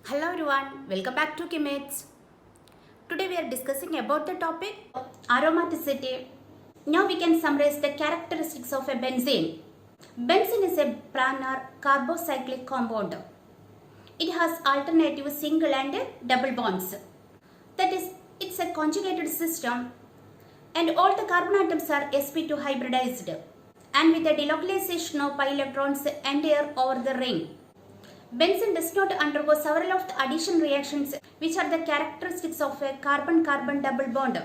Hello everyone, welcome back to Kimmits. Today we are discussing about the topic aromaticity. Now we can summarize the characteristics of a benzene. Benzene is a planar carbocyclic compound. It has alternative single and double bonds. That is, it's a conjugated system and all the carbon atoms are sp2 hybridized and with the delocalization of pi electrons enter over the ring. Benzene does not undergo several of the addition reactions which are the characteristics of a carbon-carbon double bond.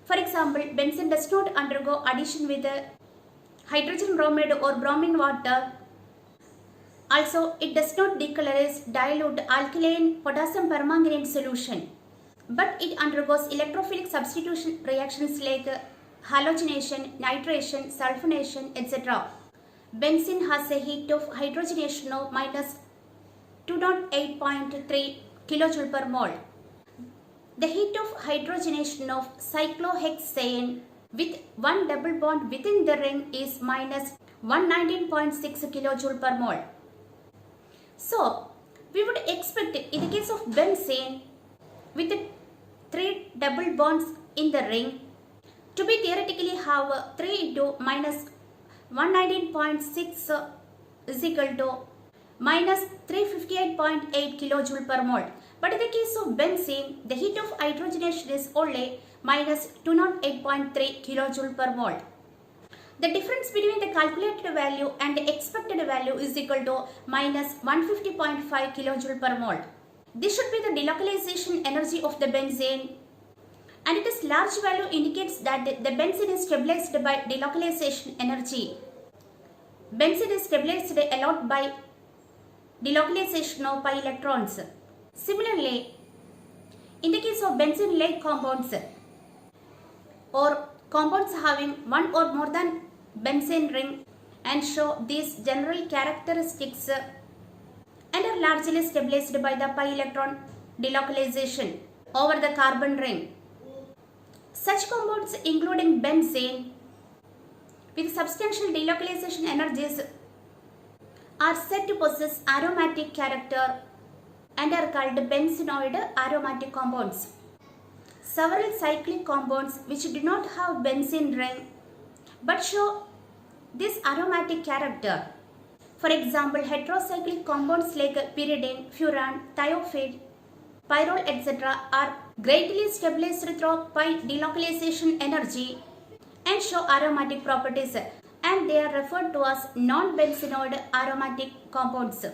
For example, benzene does not undergo addition with a hydrogen bromide or bromine water. Also, it does not decolorize, dilute alkaline potassium permanganate solution. But it undergoes electrophilic substitution reactions like halogenation, nitration, sulfonation, etc. Benzene has a heat of hydrogenation of minus 208.3 kJ per mole. The heat of hydrogenation of cyclohexane with one double bond within the ring is minus 119.6 kJ per mole. So, we would expect in the case of benzene with the 3 double bonds in the ring to be theoretically have 3 into minus 119.6 is equal to minus 358.8 kJ per mole. But in the case of benzene, the heat of hydrogenation is only minus 208.3 kJ per mole. The difference between the calculated value and the expected value is equal to minus 150.5 kJ per mole. This should be the delocalization energy of the benzene, and its large value indicates that the benzene is stabilized by delocalization energy. Benzene is stabilized a lot by delocalization of pi electrons. Similarly, in the case of benzene-like compounds or compounds having one or more than benzene ring and show these general characteristics and are largely stabilized by the pi electron delocalization over the carbon ring. Such compounds including benzene with substantial delocalization energies are said to possess aromatic character and are called benzenoid aromatic compounds. Several cyclic compounds which do not have benzene ring but show this aromatic character. For example, heterocyclic compounds like pyridine, furan, thiophyte, pyrrole, etc. are greatly stabilized through pi delocalization energy and show aromatic properties, and they are referred to as non-benzenoid aromatic compounds.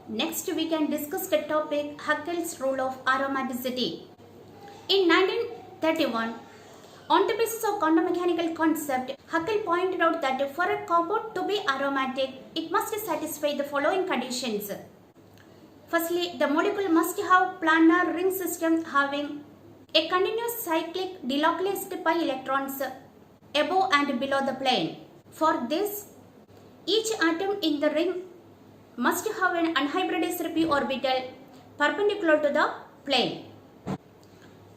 Next, we can discuss the topic Haeckel's rule of aromaticity. In 1931, on the basis of quantum mechanical concept, Haeckel pointed out that for a compound to be aromatic, it must satisfy the following conditions. Firstly, the molecule must have planar ring system having a continuous cyclic delocalized pi electrons above and below the plane. For this, each atom in the ring must have an unhybridized p orbital perpendicular to the plane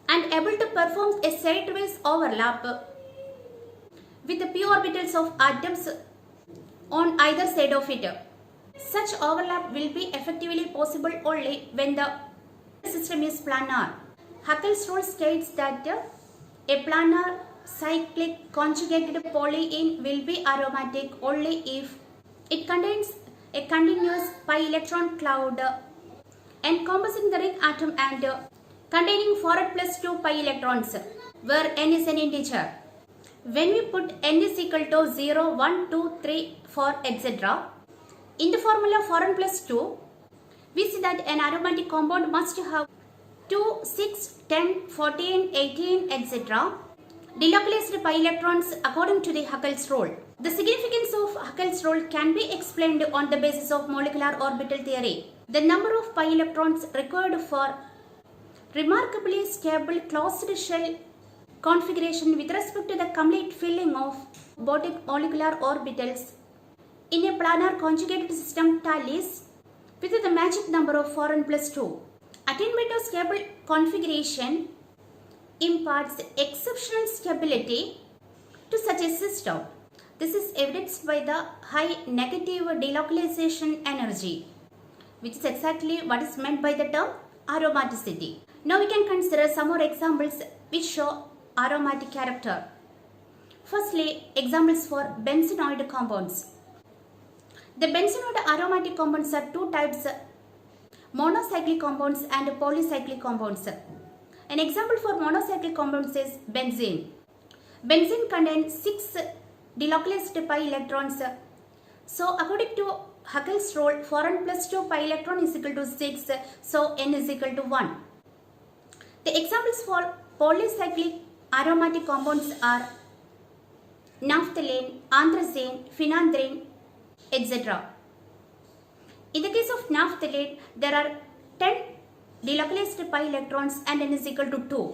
and able to perform a sideways overlap with the p orbitals of atoms on either side of it. Such overlap will be effectively possible only when the system is planar. Haeckel's rule states that a planar cyclic conjugated polyene will be aromatic only if it contains a continuous pi electron cloud encompassing the ring atom and containing 4 plus 2 pi electrons, where n is an integer. When we put n is equal to 0, 1, 2, 3, 4, etc. in the formula 4n plus 2, we see that an aromatic compound must have 2, 6, 10, 14, 18, etc. delocalized pi electrons according to the Haeckel's rule. The significance of Haeckel's rule can be explained on the basis of molecular orbital theory. The number of pi electrons required for remarkably stable closed shell configuration with respect to the complete filling of both molecular orbitals in a planar conjugated system tallies with the magic number of 4n plus 2. Attainment of stable configuration imparts exceptional stability to such a system. This is evidenced by the high negative delocalization energy. which is exactly what is meant by the term aromaticity. Now we can consider some more examples which show aromatic character. Firstly, examples for benzenoid compounds. The benzenoid aromatic compounds are two types, monocyclic compounds and polycyclic compounds. An example for monocyclic compounds is benzene. Benzene contains 6 delocalized pi electrons. So according to Huckel's rule, 4n plus 2 pi electron is equal to 6, so n is equal to 1. The examples for polycyclic aromatic compounds are naphthalene, anthracene, phenanthrene, etc. In the case of naphthalene, there are 10 delocalized pi electrons and n is equal to 2.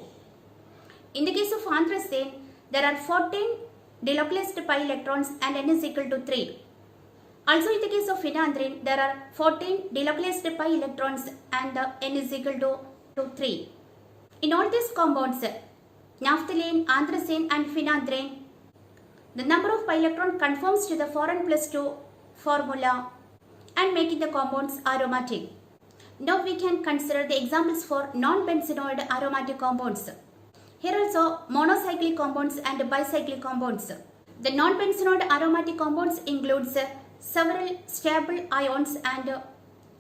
In the case of anthracene, there are 14 delocalized pi electrons and n is equal to 3. Also in the case of phenanthrene, there are 14 delocalized pi electrons and n is equal to 3. In all these compounds, naphthalene, anthracene and phenanthrene, the number of pi electron conforms to the 4n plus 2 formula and making the compounds aromatic. Now we can consider the examples for non-benzenoid aromatic compounds. Here also monocyclic compounds and bicyclic compounds. The non-benzenoid aromatic compounds includes several stable ions and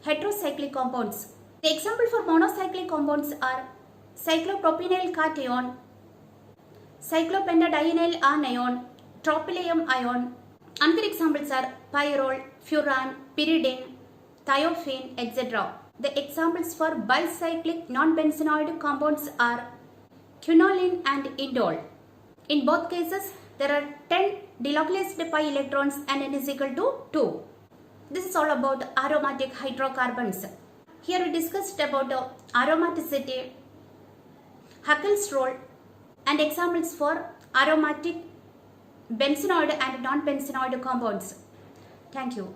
heterocyclic compounds. The example for monocyclic compounds are cyclopropenyl cation, cyclopentadienyl anion, tropylium ion. Another examples are pyrrole, furan, pyridine, thiophene, etc. The examples for bicyclic non-benzenoid compounds are quinoline and indole. In both cases, there are 10 delocalized pi electrons and n is equal to 2. This is all about aromatic hydrocarbons. Here we discussed about aromaticity, Huckel's rule and examples for aromatic benzenoid and non-benzenoid compounds. Thank you.